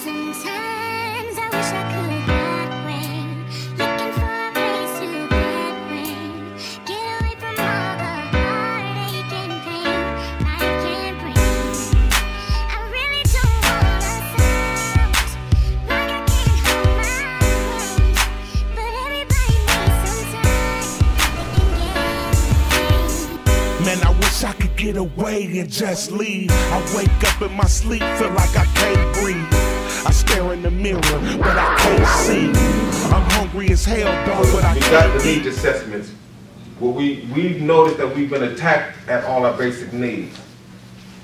Sometimes I wish I could get away, looking for a place to get rain, get away from all the heartache and pain life can bring. I really don't wanna sound like I can't hold my own, but everybody needs some time they can get. Man, I wish I could get away and just leave. I wake up in my sleep, feel like I can't breathe. I stare in the mirror, but I can't see. I'm hungry as hell, dog, but I can't. We got the needs assessments. Well, we've noticed that we've been attacked at all our basic needs.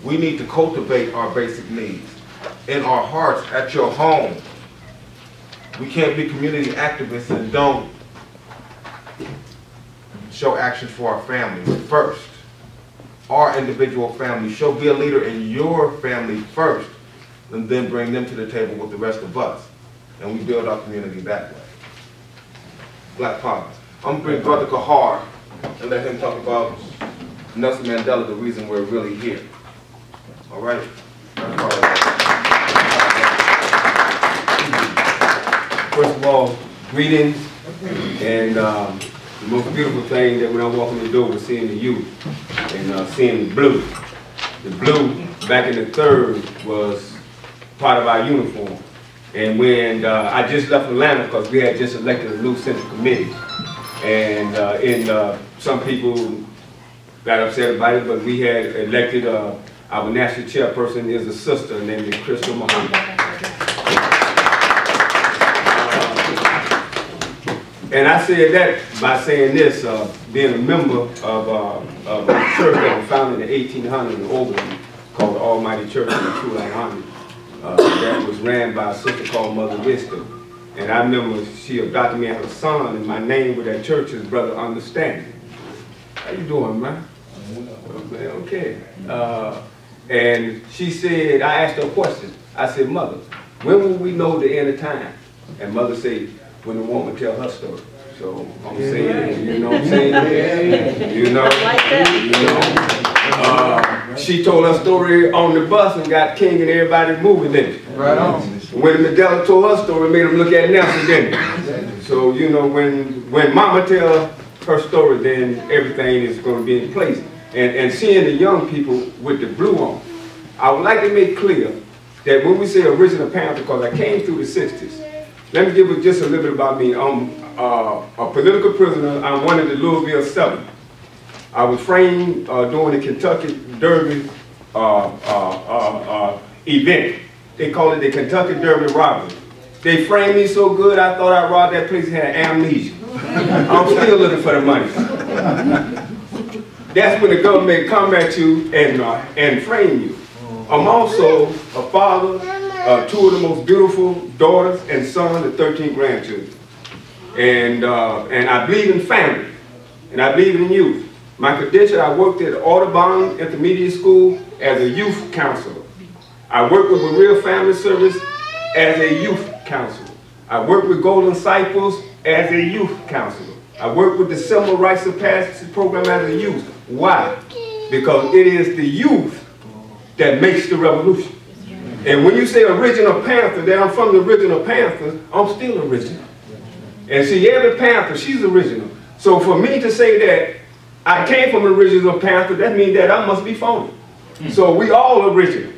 We need to cultivate our basic needs in our hearts, at your home. We can't be community activists and don't show action for our families first. Our individual families. Be a leader in your family first, and then bring them to the table with the rest of us. And we build our community that way. Black Panthers. I'm gonna bring Brother Quahar and let him talk about Nelson Mandela, the reason we're really here. All right? First of all, greetings, and the most beautiful thing that when I walk in the door was seeing the youth and seeing the blue. The blue back in the 3rd was part of our uniform. And when I just left Atlanta because we had just elected a new central committee. And some people got upset about it, but we had elected our national chairperson is a sister named Crystal Muhammad. And I said that by saying this, being a member of a church that was founded in the 1800s in Oberlin called the Almighty Church of the True Light Army. That was ran by a sister called Mother Wisdom. And I remember she adopted me as a son, and my name with that church is Brother Understanding. How you doing, man? Okay. And she said, I asked her a question. I said, Mother, when will we know the end of time? And Mother said, when the woman tell her story. So I'm saying, you know what I'm saying? You know, she told her story on the bus and got King and everybody moving in it. Right on. When Mandela told her story, made him look at Nelson, didn't it? So, you know, when Mama tell her story, then everything is going to be in place. And seeing the young people with the blue on, I would like to make clear that when we say original Panther, because I came through the 60s, let me give you just a little bit about me. I'm a political prisoner. I'm one of the Louisville 7. I was framed during the Kentucky Derby event. They call it the Kentucky Derby robbery. They framed me so good I thought I robbed that place and had amnesia. I'm still looking for the money. That's when the government come at you and frame you. I'm also a father of 2 of the most beautiful daughters and sons and 13 grandchildren. And I believe in family, and I believe in youth. My credential, I worked at Audubon Intermediate School as a youth counselor. I worked with Berea Family Service as a youth counselor. I worked with Golden Disciples as a youth counselor. I worked with the Civil Rights of Passage program as a youth. Why? Because it is the youth that makes the revolution. And when you say original Panther, that I'm from the original Panthers, I'm still original. And see, every Panther, she's original. So for me to say that I came from an original Panther, that means that I must be phony. So we all original.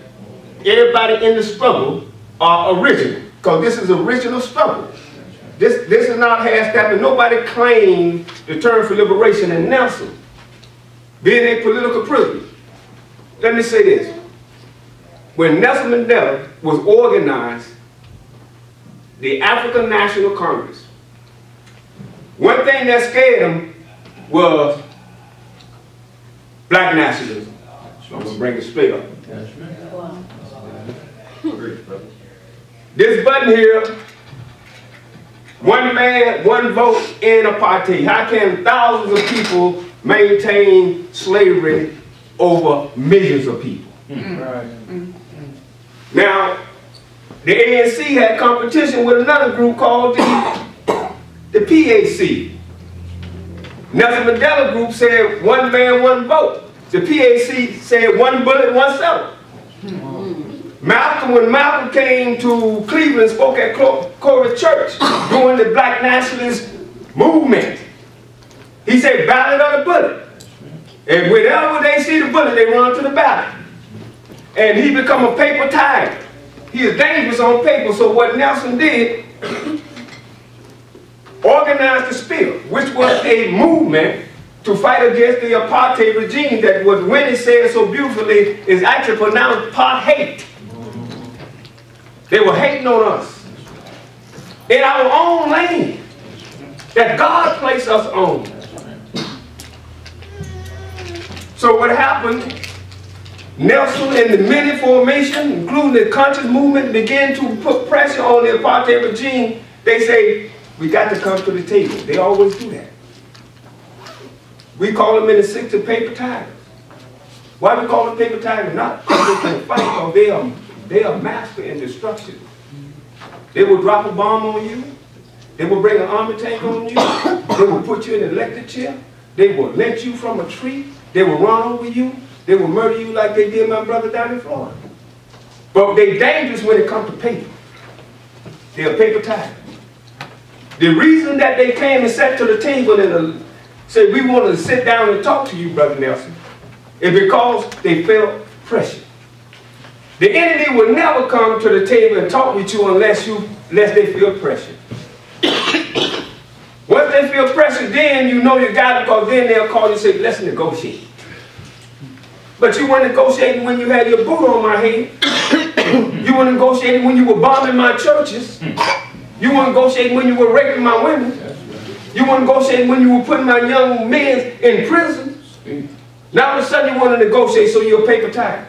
Everybody in the struggle are original, because this is original struggle. This is not half-stepped, and nobody claimed the term for liberation in Nelson, being a political prisoner. Let me say this. When Nelson Mandela was organized the African National Congress, one thing that scared him was black nationalism. So I'm going to bring it straight up. This button here, one man, one vote in apartheid. How can thousands of people maintain slavery over millions of people? Right. Now, the ANC had competition with another group called the PAC. Nelson Mandela group said one man, one vote. The PAC said one bullet, one settle. When Malcolm came to Cleveland, spoke at Quahar Church during the Black nationalist movement, he said, ballot or the bullet. And whenever they see the bullet, they run to the ballot. And he become a paper tiger. He is dangerous on paper. So what Nelson did, organized the Spirit, which was a movement to fight against the apartheid regime that was, when it said so beautifully, is actually pronounced part-hate. They were hating on us in our own land that God placed us on. So what happened, Nelson and the many formation, including the conscious movement, began to put pressure on the apartheid regime. They say, we got to come to the table. They always do that. We call them in the 60s paper tigers. Why we call them paper tigers? Not because they can fight, because they are master in destruction. They will drop a bomb on you. They will bring an army tank on you. They will put you in an electric chair. They will lynch you from a tree. They will run over you. They will murder you like they did my brother down in Florida. But they're dangerous when it comes to paper. They're paper tigers. The reason that they came and sat to the table and said, we want to sit down and talk to you, Brother Nelson, is because they felt pressure. The enemy will never come to the table and talk with you unless they feel pressure. Once they feel pressure, then you know you got it, because then they'll call you and say, let's negotiate. But you weren't negotiating when you had your boot on my head. You weren't negotiating when you were bombing my churches. You weren't negotiating when you were raping my women. You weren't negotiating when you were putting my young men in prison. Now all of a sudden you want to negotiate, so you're a paper tiger.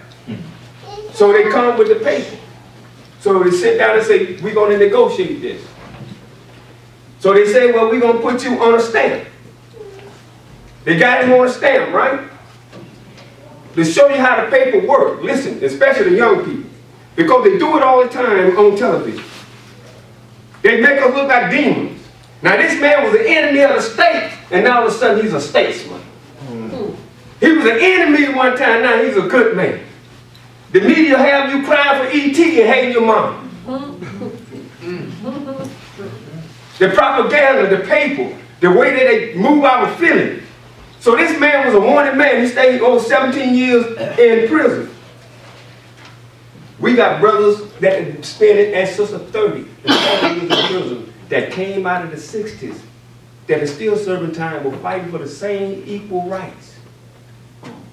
So they come with the paper. So they sit down and say, we're going to negotiate this. So they say, well, we're going to put you on a stamp. They got him on a stamp, right? To show you how the paper works. Listen, especially the young people. Because they do it all the time on television. They make us look like demons. Now this man was an enemy of the state, and now all of a sudden he's a statesman. He was an enemy one time, now he's a good man. The media have you crying for E.T. and hating your mom. The propaganda, the paper, the way that they move our feelings. So this man was a wanted man. He stayed over 17 years in prison. We got brothers that spent it at sister 30 years in prison that came out of the 60s that are still serving time, but fighting for the same equal rights.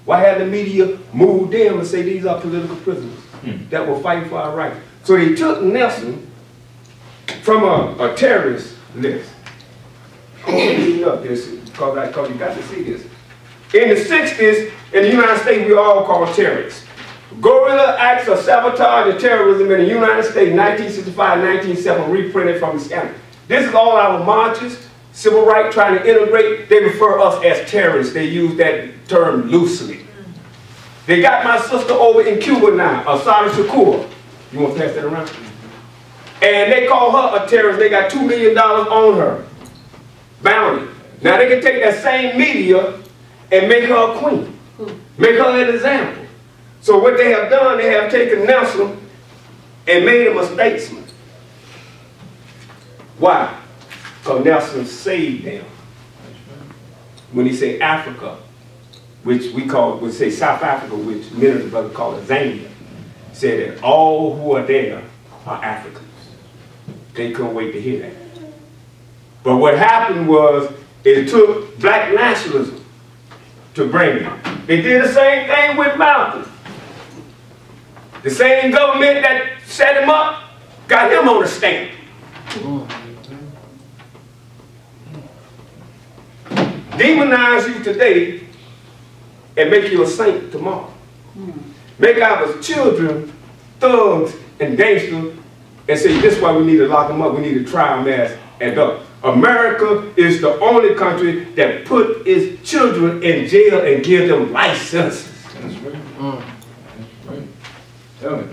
Why had the media move them and say these are political prisoners that were fighting for our rights? So they took Nelson from a terrorist list. I'm going to read up this because you got to see this. In the 60s, in the United States, we are all called terrorists. Guerrilla acts of sabotage and terrorism in the United States, 1965-1970, reprinted from the scanner. This is all our marches, civil rights, trying to integrate. They refer us as terrorists. They use that term loosely. They got my sister over in Cuba now, Asada Shakur. You want to pass that around? And they call her a terrorist. They got $2 million on her. Bounty. Now they can take that same media and make her a queen. Make her an example. So what they have done, they have taken Nelson and made him a statesman. Why? Because Nelson saved them. When he say Africa, which we say South Africa, which many of the brothers call it Zambia, said that all who are there are Africans. They couldn't wait to hear that. But what happened was, it took black nationalism to bring them. They did the same thing with Malcolm. The same government that set him up got him on a stamp. Demonize you today and make you a saint tomorrow. Make our children thugs and gangsters and say, this is why we need to lock them up, we need to try them as adults. America is the only country that put its children in jail and give them life sentences. That's right. That's right. Tell me.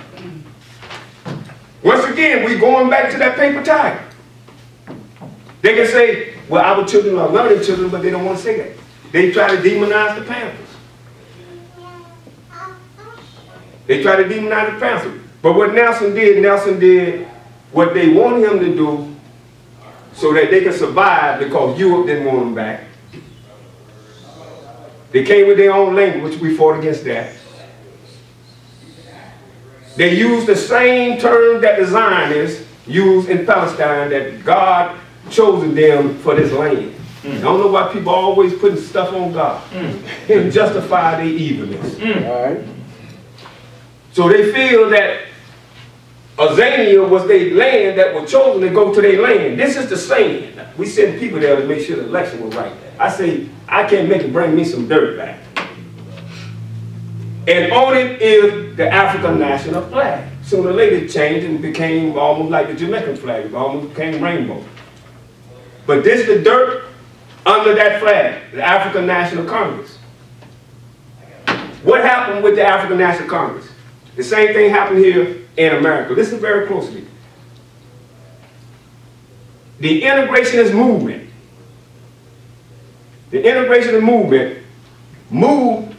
Once again, we going back to that paper tiger. They can say, well, our children are learning children, but they don't want to say that. They try to demonize the Panthers. They try to demonize the Panthers. But what Nelson did what they wanted him to do so that they could survive because Europe didn't want them back. They came with their own language, we fought against that. They used the same terms that the Zionists used in Palestine, that God chosen them for this land. I don't know why people are always putting stuff on God and justify their evilness. All right. So they feel that Azania was their land that was chosen to go to their land. This is the saying. We send people there to make sure the election was right. I say, I can't make it bring me some dirt back. And on it is the African national flag. Sooner or later it changed and became almost like the Jamaican flag. It almost became rainbow. But this is the dirt under that flag, the African National Congress. What happened with the African National Congress? The same thing happened here in America. Listen very closely. The integrationist movement, moved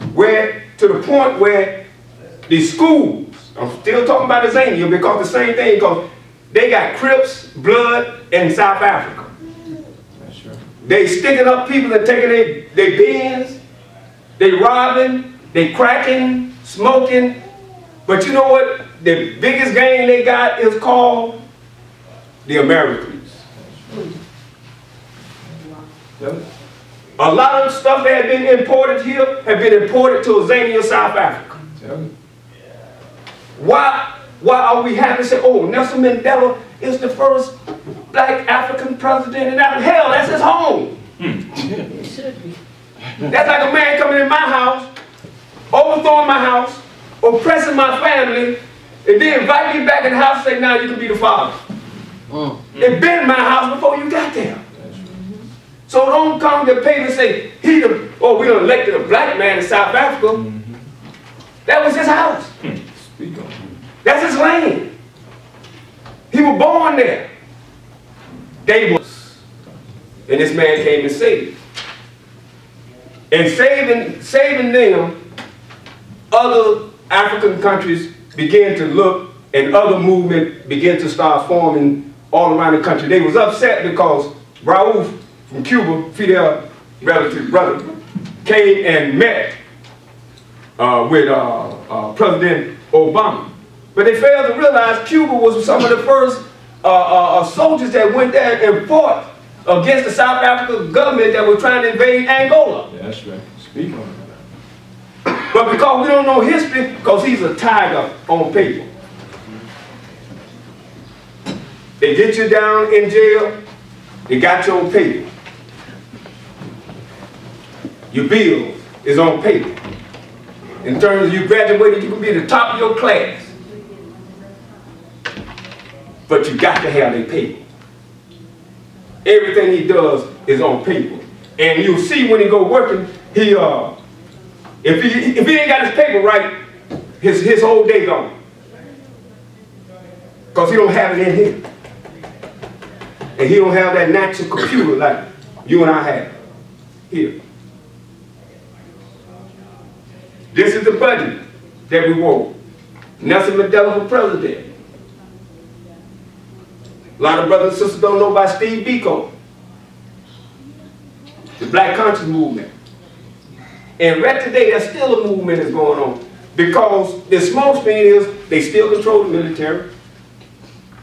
to the point where the schools, I'm still talking about Azania because the same thing, because they got Crips, blood, in South Africa. That's right. They sticking up people and taking their bins, they robbing, they cracking, smoking. But you know what? The biggest gang they got is called the Americans. A lot of stuff that had been imported here have been imported to Azania, South Africa. Why are we having to say, oh, Nelson Mandela is the first black African president in Africa? Hell, that's his home. That's like a man coming in my house, overthrowing my house, oppressing my family, and then invite me back in the house and say, now you can be the father. It's been in my house before you got there. So don't come to the paper and say, we done elected a black man in South Africa. That was his house. That's his land. He was born there. They was. And this man came and saved. And saving them, other African countries began to look, and other movements began to start forming all around the country. They was upset because Raouf from Cuba, Fidel relative brother, came and met with President Obama. But they failed to realize Cuba was some of the first soldiers that went there and fought against the South African government that was trying to invade Angola. That's right. Speak on it. But because we don't know history, because he's a tiger on paper. They get you down in jail, they got you on paper. Your bill is on paper. In terms of you graduated, you can be the top of your class. But you got to have their paper. Everything he does is on paper. And you'll see when he go working, if he ain't got his paper right, his whole day gone. Because he don't have it in here. And he don't have that natural computer like you and I have here. This is the budget that we wrote. Nelson Mandela for president. A lot of brothers and sisters don't know about Steve Biko. The Black Conscious Movement. And right today, there's still a movement that's going on. Because the small thing is, they still control the military.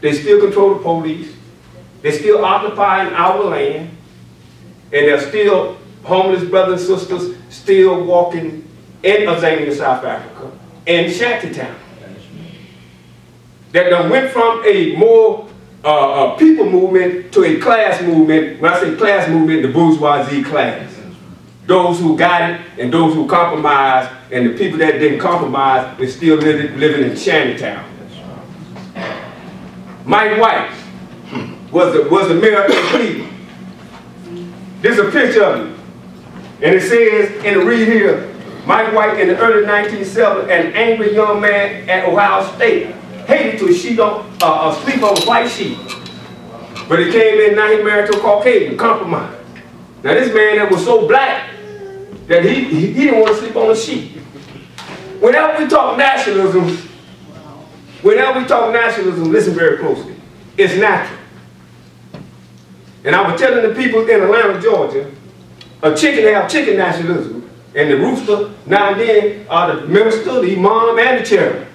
They still control the police. They're still occupying our land. And there's still homeless brothers and sisters still walking in Azania, South Africa, and Shantytown. That done went from a more people movement to a class movement. When I say class movement, the bourgeoisie class. Those who got it and those who compromised, and the people that didn't compromise is still living in Shantytown. Mike White was the mayor of Cleveland. This is a picture of him. And it says in the read here, Mike White in the early 1970s, an angry young man at Ohio State, hated to sleep on a white sheet. But he came in, now he married to a Caucasian, compromised. Now this man that was so black that he didn't want to sleep on a sheet. Whenever we talk nationalism, Whenever we talk nationalism, listen very closly. It's natural. And I was telling the people in Atlanta, Georgia, a chicken, they have chicken nationalism. And the rooster, now and then, are the minister, the imam, and the chairman.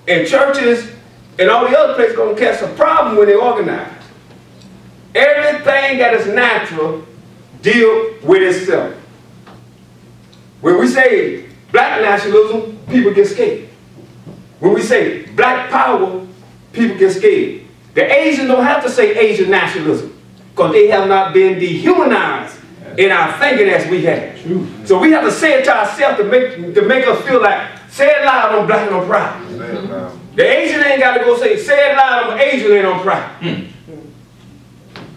And churches and all the other places going to catch a problem when they organize. Everything that is natural deal with itself. When we say black nationalism, people get scared. When we say black power, people get scared. The Asians don't have to say Asian nationalism because they have not been dehumanized in our thinking as we have. So we have to say it to ourselves to make us feel like, say it loud, I'm black and I'm proud. The Asian ain't got to go say it loud, I'm Asian and I'm proud.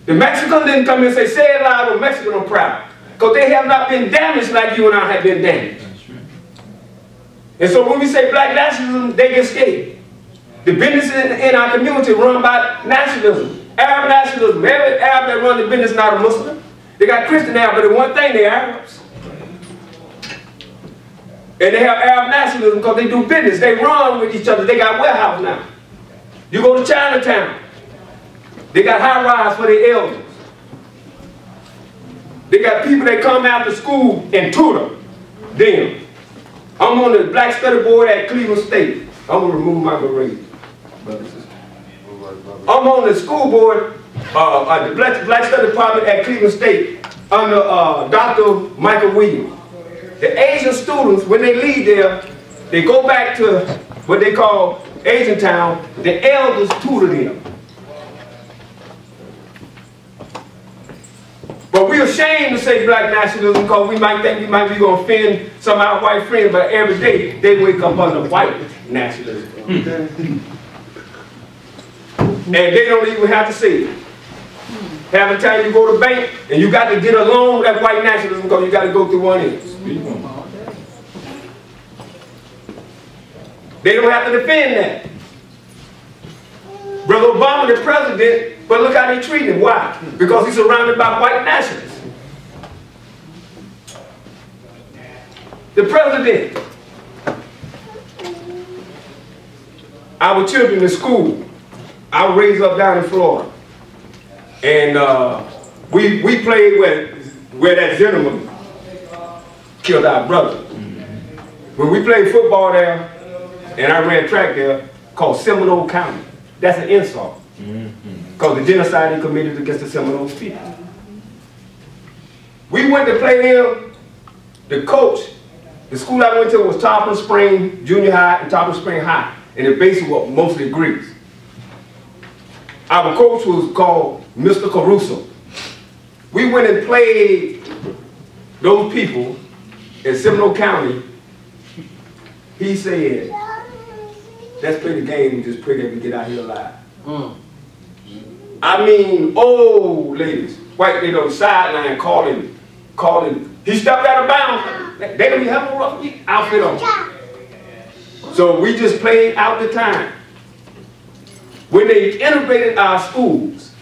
The Mexican didn't come and say it loud, I'm Mexican, I'm proud. Because they have not been damaged like you and I have been damaged. And so when we say black nationalism, they get scared. The businesses in our community run by nationalism. Arab nationalism. Every Arab that runs the business is not a Muslim. They got Christian Arab, but the one thing, they're Arabs. And they have Arab nationalism because they do business. They run with each other. They got warehouse now. You go to Chinatown. They got high rise for their elders. They got people that come after school and tutor them. I'm on the Black Study Board at Cleveland State. I'm going to remove my beret. I'm on the school board, the Black Study Department at Cleveland State under Dr. Michael Williams. The Asian students, when they leave there, they go back to what they call Asian Town. The elders tutor them. But we're ashamed to say black nationalism because we might think we might be going to offend some of our white friends, but every day they wake up under white nationalism. And they don't even have to say it. Half the time you go to the bank and you got to get a loan with that white nationalism because you got to go through one end. They don't have to defend that. Brother Obama, the president, but look how they treat him. Why? Because he's surrounded by white nationalists. The president. Our children in school. I was raised up down in Florida. And we played where that gentleman killed our brother. When we played football there, and I ran track there, called Seminole County. That's an insult. Because the genocide he committed against the Seminole people. We went to play him. The coach, the school I went to was Tarpon Spring Junior High and Tarpon Spring High. And the base was mostly Greeks. Our coach was called Mr. Caruso. We went and played those people in Seminole County. He said, let's play the game and just pray that we get out here alive. I mean, old ladies, white lady on the sideline calling. He stepped out of bounds. They don't even have a rough outfit on. So we just played out the time. When they integrated our schools,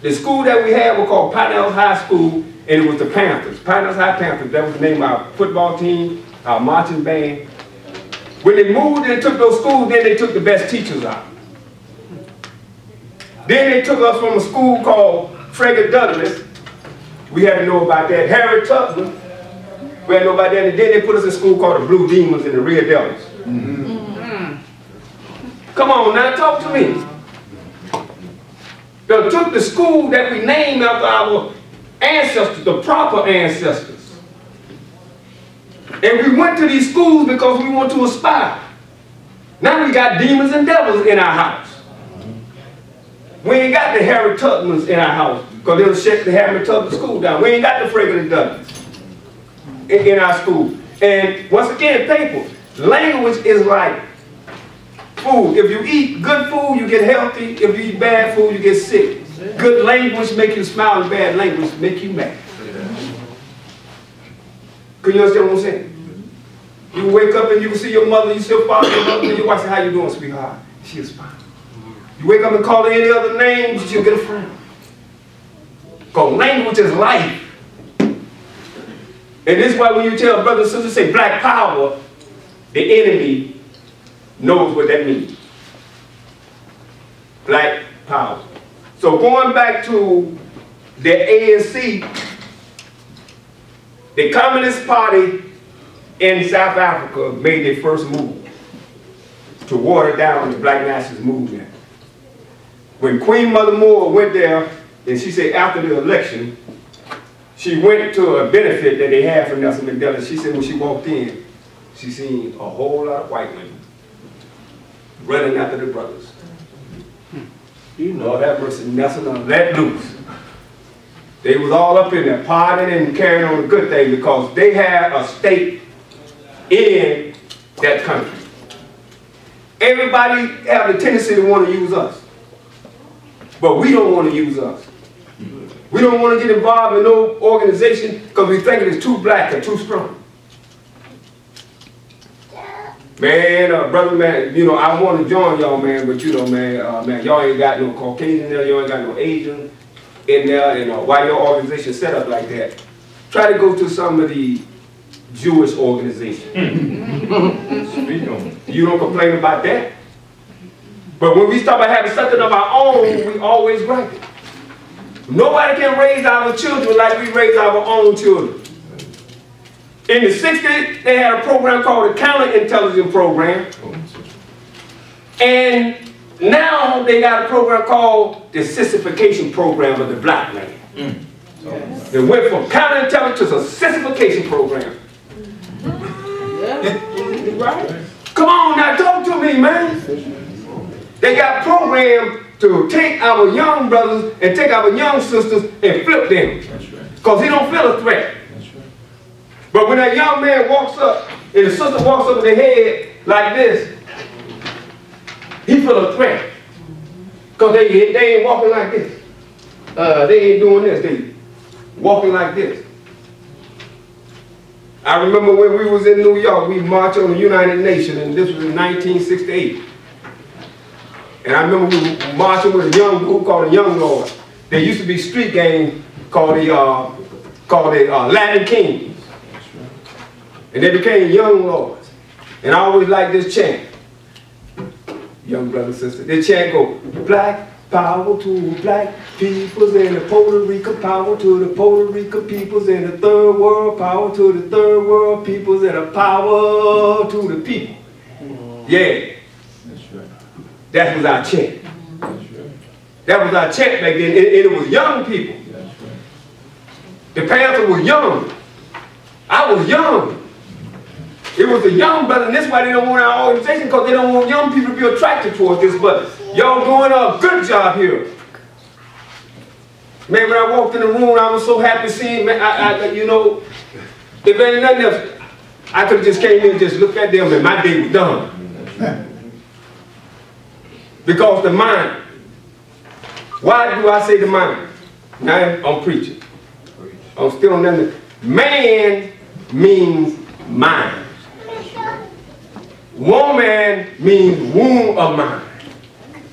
the school that we had was called Pioneers High School, and it was the Panthers. Pioneers High Panthers, that was the name of our football team, our marching band. When they moved and took those schools, then they took the best teachers out. Then they took us from a school called Frederick Douglass. We had to know about that. Harry Tubman, we had to know about that. And then they put us in a school called the Blue Demons and the Red Devils. Come on now, talk to me. They took the school that we named after our ancestors, the proper ancestors. And we went to these schools because we want to aspire. Now we got demons and devils in our house. We ain't got the Harry Tubmans in our house because they'll shut the Harry Tubman school down. We ain't got the Frederick Douglass in our school. And once again, people, language is like food. If you eat good food, you get healthy. If you eat bad food, you get sick. Good language make you smile and bad language make you mad. Can you understand what I'm saying? You wake up and you see your mother, you see your father, your mother, and your wife say, how you doing, sweetheart? She'll smile. You wake up and call her any other name, she'll get a friend. Because language is life. And this is why when you tell brothers and sisters say black power, the enemy knows what that means. Black Power. So going back to the ANC, the Communist Party in South Africa made their first move to water down the Black nationalist movement. When Queen Mother Moe went there, and she said after the election, she went to a benefit that they had for Nelson Mandela. She said when she walked in, she seen a whole lot of white women running after the brothers. You know that person, Nelson, let loose. They was all up in there partying and carrying on a good thing because they had a stake in that country. Everybody have the tendency to want to use us, but we don't want to use us. We don't want to get involved in no organization because we think it's too black or too strong. Man, brother, man, you know, I want to join y'all, man, but you know, man, y'all ain't got no Caucasian there, y'all ain't got no Asian in there, and why your organization set up like that? Try to go to some of the Jewish organizations. You don't complain about that. But when we start having something of our own, we always gripe it. Nobody can raise our children like we raise our own children. In the 60s, they had a program called the Counterintelligence Program. And now they got a program called the Sissification Program of the Black man. They went from counterintelligence to a sissification program. Right? Come on now, talk to me, man. They got programmed to take our young brothers and take our young sisters and flip them. Because he don't feel a threat. But when that young man walks up and the sister walks up with their head like this, he feel a threat. Because they ain't walking like this. They ain't doing this. They walking like this. I remember when we was in New York, we marched on the United Nations, and this was in 1968. And I remember we were marching with a young group called the Young Lords. There used to be a street game called the Latin Kings. And they became Young Lords. And I always liked this chant. Young brother and sister. This chant go, Black power to black peoples and the Puerto Rico power to the Puerto Rico peoples and the third world power to the third world peoples and the power to the people. Yeah. That's right. That was our chant. That's right. That was our chant back then. And it was young people. That's right. The Panthers was young. I was young. It was the young brother, and that's why they don't want our organization, because they don't want young people to be attracted towards this. But y'all doing a good job here. Man, when I walked in the room, I was so happy seeing, man, you know, if there ain't nothing else, I could have just came in and just looked at them and my day was done. Because the mind, why do I say the mind? Now I'm preaching. I'm still on that. Man means mind. Woman means womb of mind.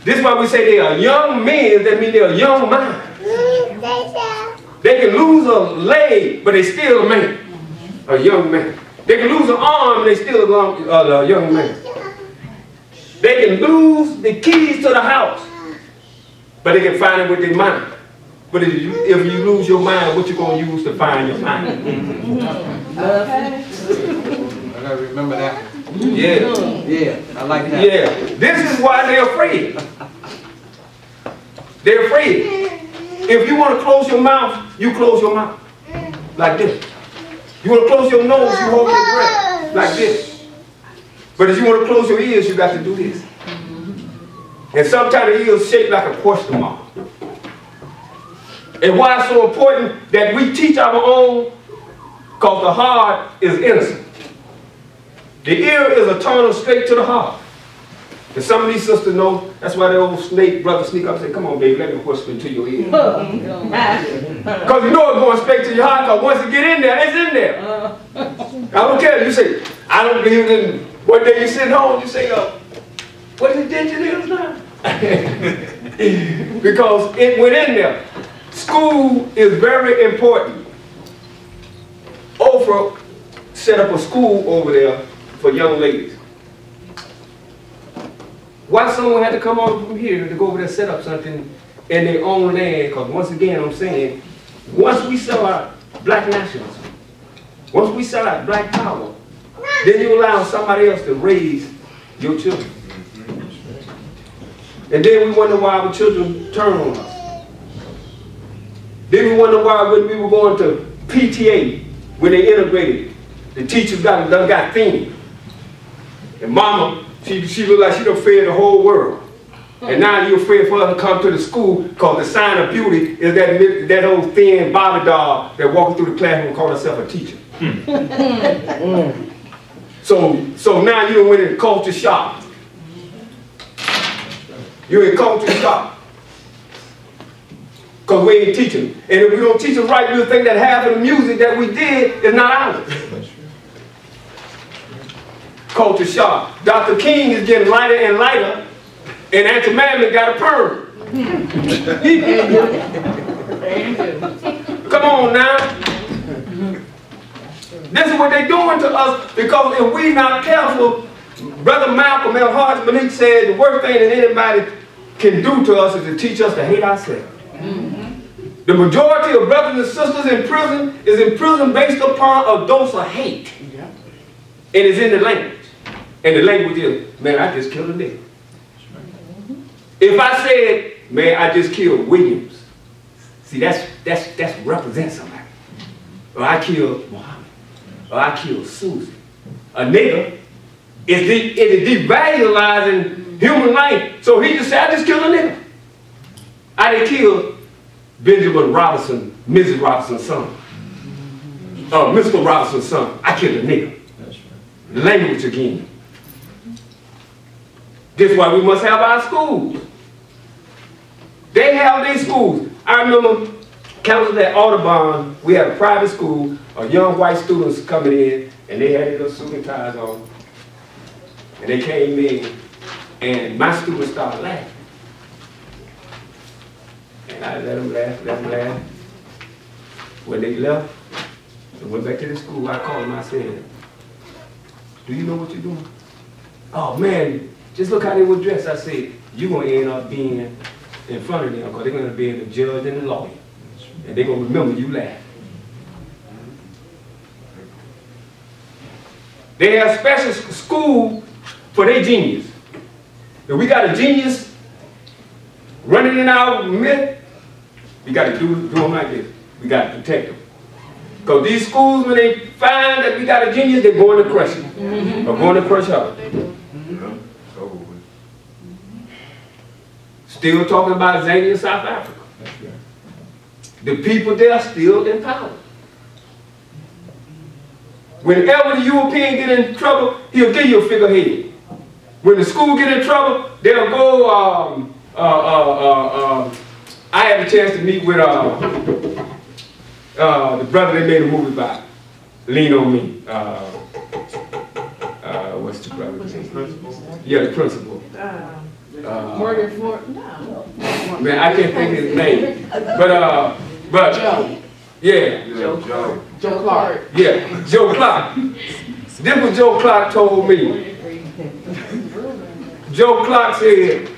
This is why we say they are young men, that means they are young mind. They can lose a leg, but they still a man, a young man. They can lose an arm, they still a young man. They can lose the keys to the house, but they can find it with their mind. But if you lose your mind, what you gonna use to find your mind? I gotta remember that. Yeah. Yeah, I like that. Yeah. This is why they're afraid. They're afraid. If you want to close your mouth, you close your mouth. Like this. You want to close your nose, you hold your breath. Like this. But if you want to close your ears, you got to do this. And sometimes the ears shaped like a question mark. And why it's so important that we teach our own, because the heart is innocent. The ear is a tunnel straight to the heart. And some of these sisters know, that's why the old brother sneak up and say, come on, baby, let me whisper into your ear. Because you know it's going straight to your heart, because once it get in there, it's in there. I don't care. You say, I don't believe in, one day you sit home, you say, what intention is now? Because it went in there. School is very important. Oprah set up a school over there for young ladies. Why someone had to come on from here to go over there and set up something in their own land? Because once again, I'm saying, once we sell our black nationalism, once we sell our black power, then you allow somebody else to raise your children. And then we wonder why our children turn on us. Then we wonder why when we were going to PTA, when they integrated, the teachers got thin. And mama, she looked like she done fed the whole world. And now you're afraid for her to come to the school because the sign of beauty is that old thin Barbie doll that walking through the classroom and call herself a teacher. So now you done went in culture shock. You're in culture shock. Because we ain't teaching. And if we don't teach them right, we'll think that half of the music that we did is not ours. Culture shock. Dr. King is getting lighter and lighter, and Auntie Mammy got a perm. Come on now. This is what they're doing to us, because if we're not careful, Brother Malcolm L. Hart Malik said the worst thing that anybody can do to us is to teach us to hate ourselves. The majority of brothers and sisters in prison is in prison based upon a dose of hate. And it's in the language. And the language is, man, I just killed a nigga. If I said, man, I just killed Williams, see, that's represents somebody. Or I killed Muhammad. Or I killed Susie. A nigga is devaluing human life. So he just said, I just killed a nigga. I didn't kill Benjamin Robinson, Mrs. Robinson's son. Mr. Robinson's son. I killed a nigga. That's right. Language again. That's why we must have our schools. They have their schools. I remember counseling at Audubon, we had a private school, young white students coming in, and they had their suit and ties on. And they came in, and my students started laughing. And I let them laugh. When they left and went back to the school, I called them, I said, do you know what you're doing? Oh man, just look how they were dressed. I said, you're going to end up being in front of them because they're going to be the judge and the lawyer. And they're going to remember you laughed. They have special school for their genius. If we got a genius running in our midst, we got to do them like this. We got to protect them. Because these schools, when they find that we got a genius, they're going to crush it. Or going to crush her. Still talking about Zambia in South Africa. The people there are still in power. Whenever the European get in trouble, he'll give you a figurehead. When the school get in trouble, they'll go, I had a chance to meet with the brother they made a movie by, Lean on Me. What's the brother's name? Principal? Yeah, the principal. Morgan Ford? No. Man, I can't think of his name. But Joe. Yeah. Joe Clark. Yeah, Joe Clark. This was Joe Clark told me. Joe Clark said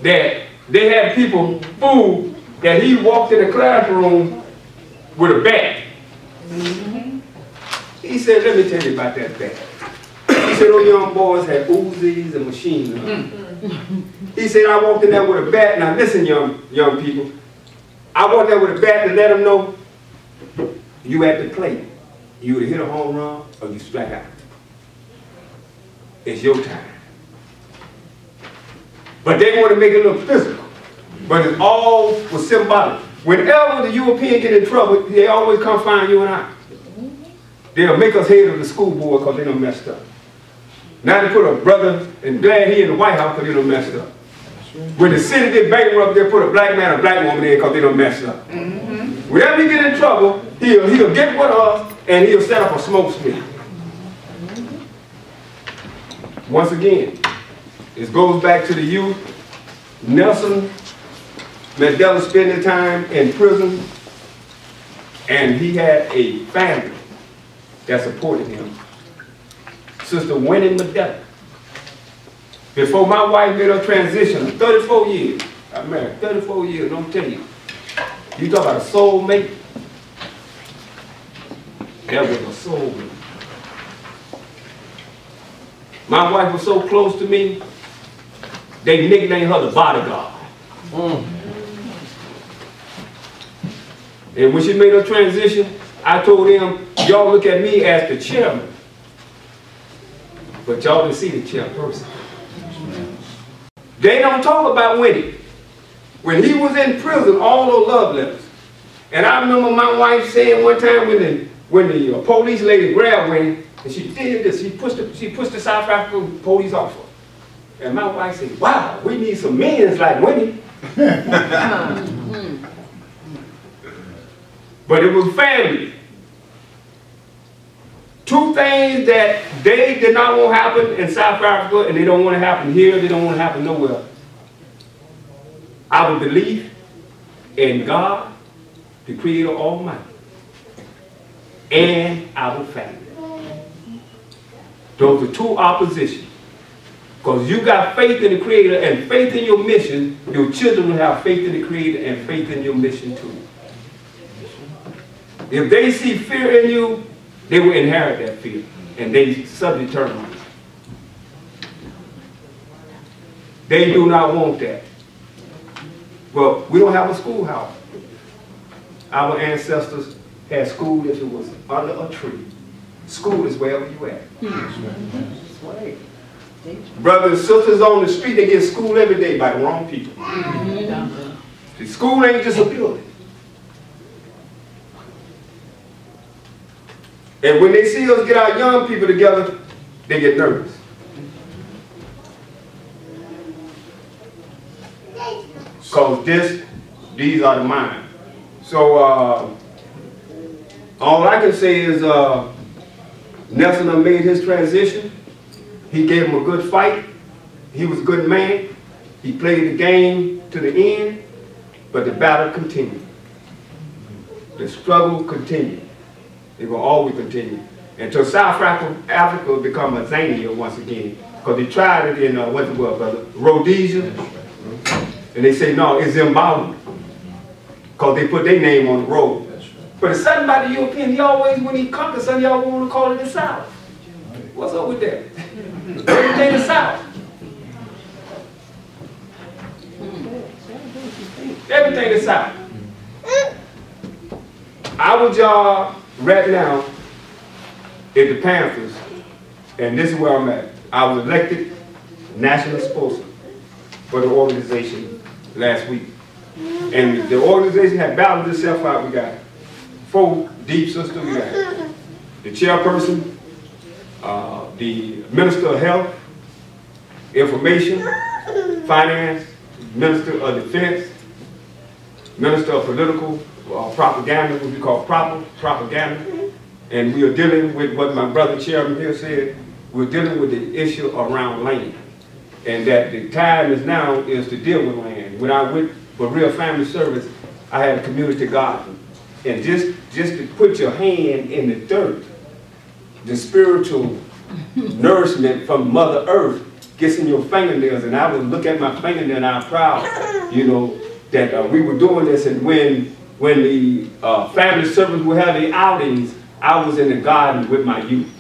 that they had people fooled that he walked in the classroom with a bat. He said, let me tell you about that bat. He said, those young boys had Uzis and machine guns. He said, I walked in there with a bat. Now listen, young people. I walked there with a bat to let them know you at the plate. You either hit a home run or you strike out. It's your time. But they want to make it look physical. But it's all for symbolic. Whenever the European get in trouble, they always come find you and I. They'll make us head of the school board because they done messed up. Now they put a brother, and glad he in the White House because they done messed up. When the city get bankrupt, they put a black man or a black woman in because they done messed up. Whenever he get in trouble, he'll get with us and he'll set up a smoke screen. Once again, it goes back to the youth. Nelson Mandela spent his time in prison, and he had a family that supported him. Sister Winnie Mandela. Before my wife made her transition, 34 years. I married 34 years, don't tell you. You talk about a soulmate. That was a soulmate. My wife was so close to me, they nicknamed her the bodyguard. And when she made her transition, I told them, y'all look at me as the chairman, but y'all didn't see the chairperson. They don't talk about Winnie. When he was in prison, all those love letters. And I remember my wife saying one time when the police lady grabbed Winnie, and she did this, she pushed the South African police officer. And my wife said, wow, we need some men like Winnie. But it was family. Two things that they did not want to happen in South Africa, and they don't want to happen here, they don't want to happen nowhere. Our belief in God, the Creator Almighty, and our family. Those are two oppositions. Because you got faith in the Creator and faith in your mission, your children will have faith in the Creator and faith in your mission too. If they see fear in you, they will inherit that fear, and they subject to it. They do not want that. Well, we don't have a schoolhouse. Our ancestors had school if it was under a tree. School is wherever you at. Brothers and sisters on the street, they get schooled every day by the wrong people. The school ain't just a building. And when they see us get our young people together, they get nervous. Because these are the mine. So all I can say is Nelson made his transition. He gave him a good fight. He was a good man. He played the game to the end, but the battle continued. The struggle continued. It will always continue until South Africa become a Zania once again. Because they tried it in Rhodesia, and they say no, it's Zimbabwe. Because they put their name on the road. But it's something about the European. He always, when he conquers something, y'all want to call it the South. What's up with that? Everything the South. Everything the South. Our job right now is the Panthers, and this is where I'm at. I was elected National Spokesman for the organization last week. And the organization had balanced itself out. We got 4 deep sisters. We got the chairperson, the Minister of Health, Information, Finance, Minister of Defense, Minister of Political Propaganda, what we call propaganda. And we are dealing with what my brother Chairman here said. We're dealing with the issue around land. And that the time is now is to deal with land. When I went for real family service, I had a community garden. And just to put your hand in the dirt, the spiritual nourishment from Mother Earth gets in your fingernails. And I would look at my fingernail and I'm proud, you know, that we were doing this. And when the family service would have the outings, I was in the garden with my youth.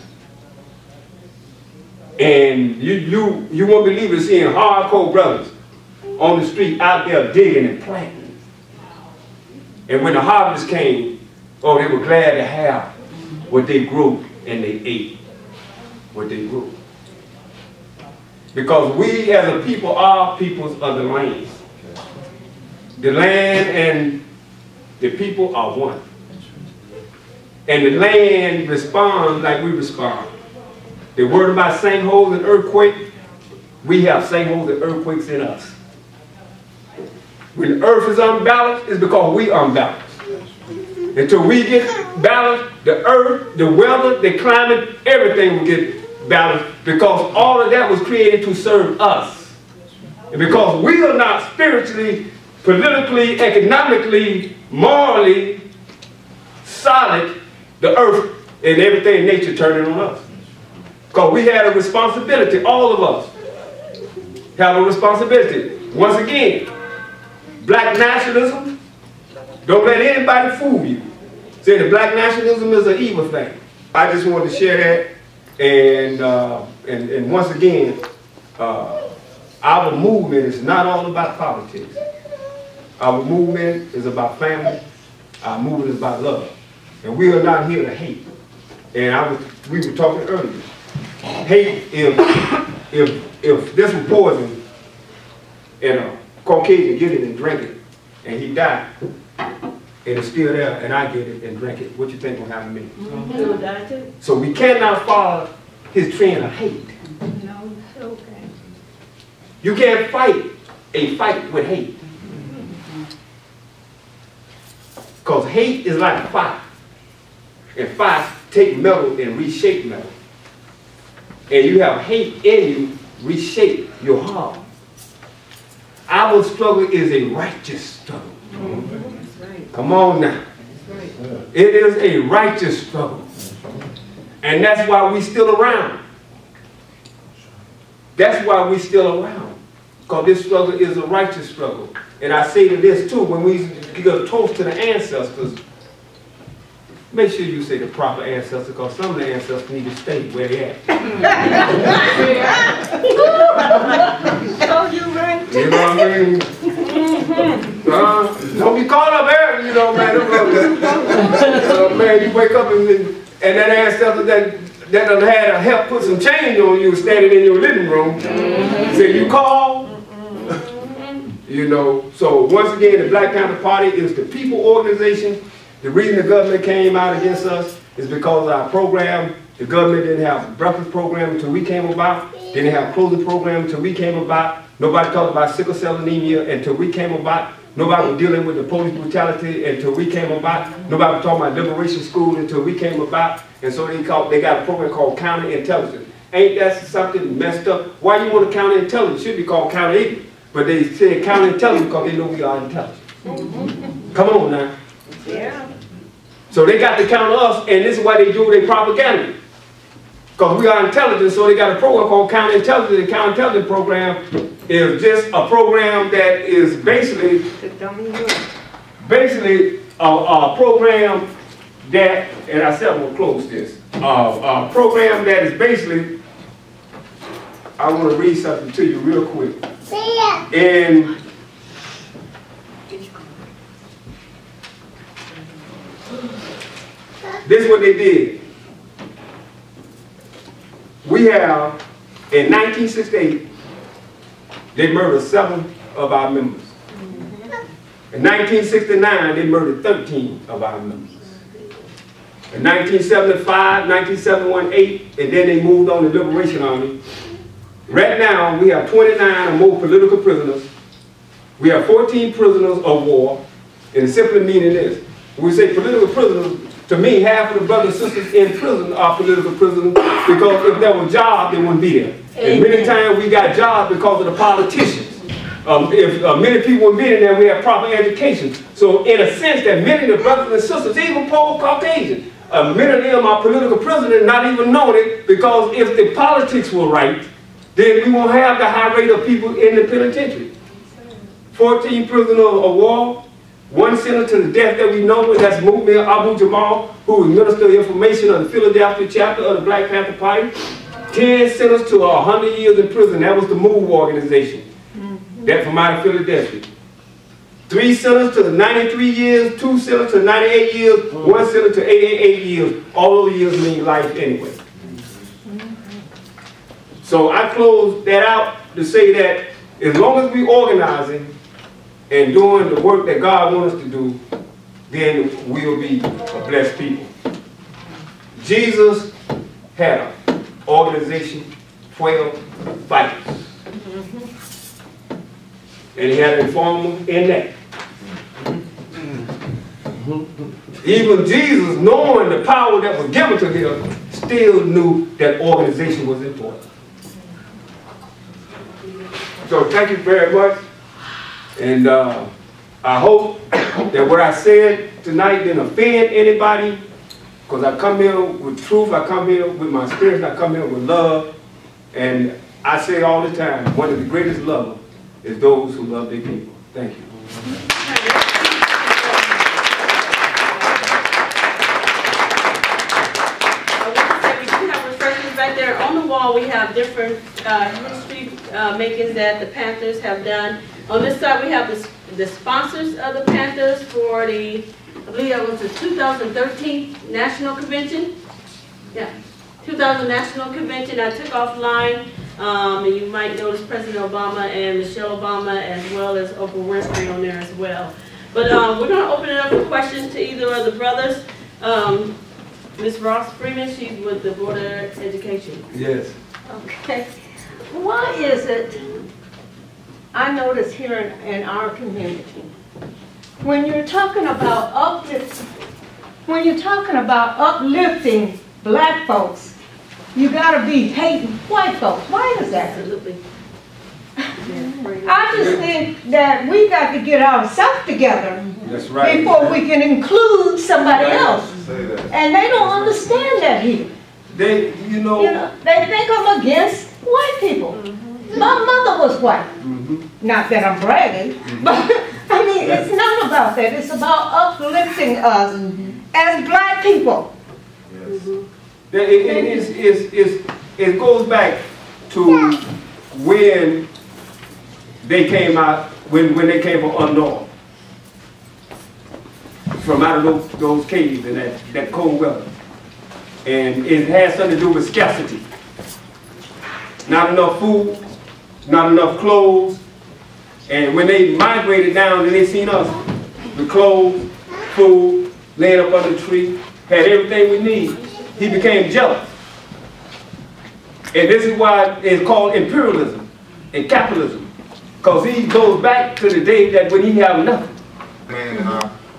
And you won't believe it, seeing hardcore brothers on the street out there digging and planting. And when the harvest came, oh, they were glad to have what they grew, and they ate what they grew. Because we as a people are peoples of the land. The land and the people are one. And the land responds like we respond. The word about sinkholes and earthquake, we have sinkholes and earthquakes in us. When the earth is unbalanced, it's because we unbalanced. Until we get balanced, the earth, the weather, the climate, everything will get balanced, because all of that was created to serve us. And because we are not spiritually, politically, economically, morally solid, the earth and everything in nature turning on us. Because we had a responsibility, all of us. have a responsibility. Once again, black nationalism, don't let anybody fool you. Say that black nationalism is an evil thing. I just wanted to share that, and once again, our movement is not all about politics. Our movement is about family. Our movement is about love. And we are not here to hate. And we were talking earlier. Hate, if this was poison and a Caucasian get it and drink it, and he died, and it's still there, and I get it and drink it, what you think will happen to me? He will die too. So we cannot follow his trend of hate. No, okay. You can't fight a fight with hate. Because hate is like fire. And fire take metal and reshape metal. And you have hate in you, reshape your heart. Our struggle is a righteous struggle. That's right. Come on now. That's right. It is a righteous struggle. And that's why we still around. That's why we still around. Because this struggle is a righteous struggle. And I say to this too, when we give a toast to the ancestors, make sure you say the proper ancestors, because some of the ancestors need to stay where they at. Oh, you right. You know what I mean? Don't be caught up there, you know, man. Man, you wake up and that ancestor that done had to help put some change on you standing in your living room. Say, you call? You know, so once again, the Black Panther Party is the people organization. The reason the government came out against us is because of our program. The government didn't have a breakfast program until we came about. They didn't have a clothing program until we came about. Nobody talked about sickle cell anemia until we came about. Nobody was dealing with the police brutality until we came about. Nobody was talking about liberation school until we came about. And so they got a program called counterintelligence. Ain't that something messed up? Why you want to counterintelligence? It should be called counterintelligence. But they said counterintelligence because they know we are intelligent. Come on now. Yeah. So they got to counter us, and this is why they do their propaganda. Because we are intelligent, so they got a program called counterintelligence. The counterintelligence program is just a program that is basically a program that, and I said I'm going to close this, a program that is basically, I want to read something to you real quick. And this is what they did. We have, in 1968, they murdered 7 of our members. In 1969, they murdered 13 of our members. In 1975, 1971, 8, and then they moved on to the Liberation Army. Right now, we have 29 or more political prisoners. We have 14 prisoners of war. And simply meaning this. When we say political prisoners, to me, half of the brothers and sisters in prison are political prisoners because if there were jobs, they wouldn't be there. And many times we got jobs because of the politicians. If many people would be in there, we have proper education. So in a sense that many of the brothers and sisters, even poor Caucasians, many of them are political prisoners not even knowing it, because if the politics were right, then we won't have the high rate of people in the penitentiary. 14 prisoners of war, 1 sentence to the death that we know, and that's Mukmil Abu Jamal, who was Minister of Information of the Philadelphia chapter of the Black Panther Party. 10 sentenced to 100 years in prison. That was the MOVE organization. That from out of Philadelphia. 3 sentenced to 93 years, 2 sentenced to 98 years, 1 sentenced to 88 years. All those years mean life anyway. So I close that out to say that as long as we organizing and doing the work that God wants us to do, then we'll be a blessed people. Jesus had an organization, 12 fighters. And he had an informer in that. Even Jesus, knowing the power that was given to him, still knew that organization was important. So thank you very much. And I hope that what I said tonight didn't offend anybody, because I come here with truth, I come here with my spirit, I come here with love, and I say all the time, one of the greatest lovers is those who love their people. Thank you. Back there on the wall, we have different history makings that the Panthers have done. On this side, we have the sponsors of the Panthers for the, I believe that was the 2013 National Convention. Yeah, 2000 National Convention. I took offline, and you might notice President Obama and Michelle Obama as well as Oprah Winfrey on there as well. But we're going to open it up for questions to either of the brothers. Ms. Ross Freeman, she's with the Board of Education. Yes. Okay. Why is it, I notice here in our community, when you're talking about uplifting black folks, you gotta be hating white folks. Why is that? Absolutely. I just think that we got to get ourselves together. That's right. Before we can include somebody else. And they don't understand that here. They, you know, they think I'm against white people. My mother was white. Not that I'm bragging, but I mean, it's not about that. It's about uplifting us as black people. It goes back to when they came out, when they came from unknown, from out of those caves and that cold weather. And it has something to do with scarcity. Not enough food, not enough clothes. And when they migrated down and they seen us with clothes, food, laying up under the tree, had everything we need, he became jealous. And this is why it's called imperialism and capitalism. Because he goes back to the day that when he had nothing. Man,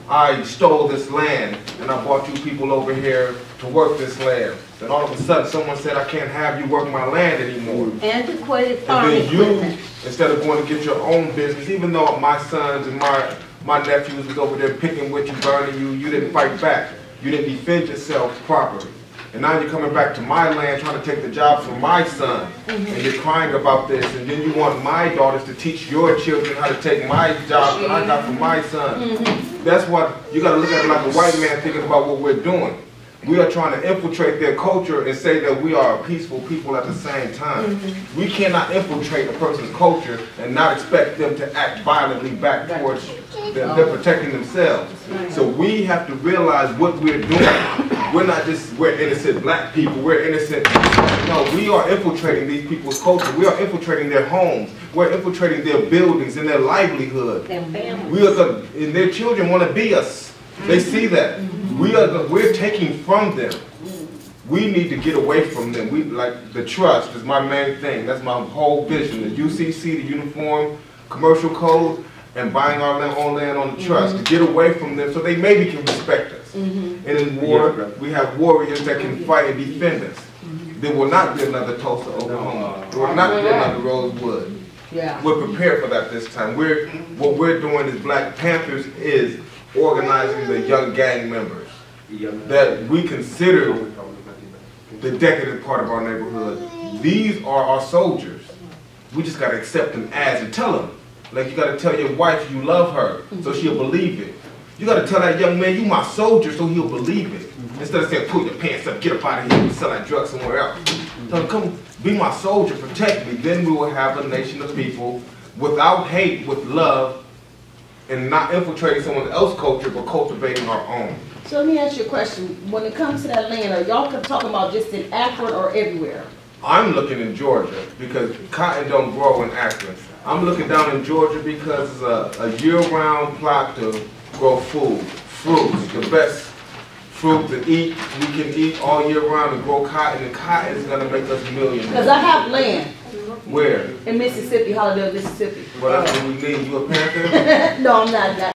I stole this land and I brought you people over here to work this land. Then all of a sudden someone said, I can't have you work my land anymore. Antiquated farming. And then you, instead of going to get your own business, even though my sons and my nephews was over there picking with you, burning you, you didn't fight back. You didn't defend yourself properly. And now you're coming back to my land trying to take the job from my son. And you're crying about this. And then you want my daughters to teach your children how to take my job that I got from my son. That's what, you got to look at it like a white man thinking about what we're doing. We are trying to infiltrate their culture and say that we are a peaceful people at the same time. We cannot infiltrate a person's culture and not expect them to act violently back towards them. They're protecting themselves. So we have to realize what we're doing. We're innocent black people, we're innocent. No, we are infiltrating these people's culture. We are infiltrating their homes. We're infiltrating their buildings and their livelihood. And their children want to be us. They see that. We're taking from them. We need to get away from them. Like the trust is my main thing. That's my whole vision. The UCC, the Uniform Commercial Code, and buying our own land on the trust. To get away from them so they maybe can respect us. And in war, we have warriors that can fight and defend us. There will not be another Tulsa, Oklahoma. There will not be another Rosewood. We're prepared for that this time. What we're doing as Black Panthers is organizing the young gang members that we consider the decadent part of our neighborhood. These are our soldiers. We just got to accept them as and tell them. Like you got to tell your wife you love her so she'll believe it. You got to tell that young man you my soldier so he'll believe it. Instead of saying pull your pants up, get up out of here and sell that drug somewhere else. Tell him come be my soldier, protect me. Then we will have a nation of people without hate, with love, and not infiltrating someone else's culture, but cultivating our own. So let me ask you a question. When it comes to that land, are y'all talking about just in Akron or everywhere? I'm looking in Georgia because cotton don't grow in Akron. I'm looking down in Georgia because it's a year-round plot to grow fruits, the best fruit to eat. We can eat all year round and grow cotton, and cotton is going to make us millions. Because I have land. Where? In Mississippi, Hollandale, Mississippi. Well, that's what we need. You a Panther? No, I'm not.